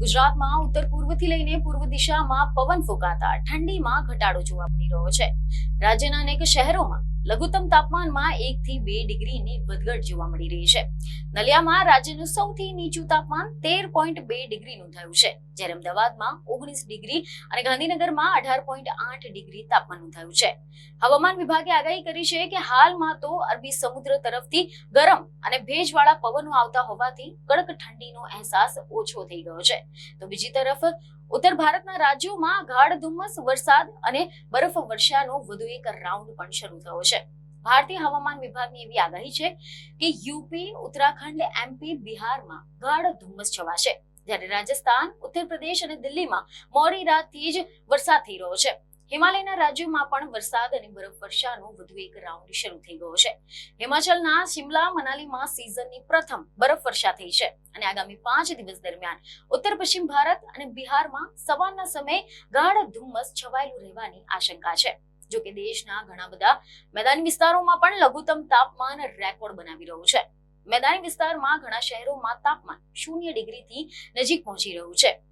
ગુજરાતમાં ઉત્તર પૂર્વથી લઈને પૂર્વ દિશામાં પવન ફૂંકાતા ઠંડીમાં ઘટાડો જોવા મળી રહ્યો છે। રાજ્યના અનેક શહેરોમાં લઘુત્તમ તાપમાનમાં 1 થી 2 ડિગ્રીની વધઘટ જોવા મળી રહી છે। નલિયામાં રાજ્યનું સૌથી નીચું તાપમાન 13.2 ડિગ્રી નોંધાયું છે, જ્યારે અમદાવાદમાં 19 ડિગ્રી અને ગાંધીનગરમાં 18.8 ડિગ્રી તાપમાન નોંધાયું છે। હવામાન વિભાગે આગાહી કરી છે કે હાલમાં તો અરબી સમુદ્ર તરફથી ગરમ અને ભેજવાળા પવનો આવતા હોવાથી કડક ઠંડીનો અહેસાસ ઓછો થઈ ગયો છે। તો બીજી તરફ ઉત્તર ભારતના રાજ્યોમાં ગાઢ ધુમ્મસ, વરસાદ અને બરફ વર્ષાનો વધુ એક રાઉન્ડ પણ શરૂ થયો છે। ભારતીય હવામાન વિભાગની એવી આગાહી છે કે યુપી, ઉત્તરાખંડ, એમપી, બિહારમાં ગાઢ ધુમ્મસ છવાશે, જ્યારે રાજસ્થાન, ઉત્તર પ્રદેશ અને દિલ્હીમાં મોડી રાતથી જ વરસાદ થઈ રહ્યો છે। હિમાલયના રાજ્યોમાં પણ વરસાદ અને બરફ વર્ષાનો વધુ એક રાઉન્ડ શરૂ થઈ ગયો છે। હિમાચલના શિમલા, મનાલીમાં સિઝનની પ્રથમ બરફ વર્ષા થઈ છે અને આગામી 5 દિવસ દરમિયાન ઉત્તર પશ્ચિમ ભારત અને બિહારમાં સવારના સમયે ગાઢ ધુમ્મસ છવાયેલું રહેવાની આશંકા છે। જો કે દેશના ઘણા બધા મેદાની વિસ્તારોમાં પણ લઘુત્તમ તાપમાન રેકોર્ડ બનાવી રહ્યું છે। મેદાની વિસ્તારમાં ઘણા શહેરોમાં તાપમાન 0 ડિગ્રીથી નજીક પહોંચી રહ્યું છે।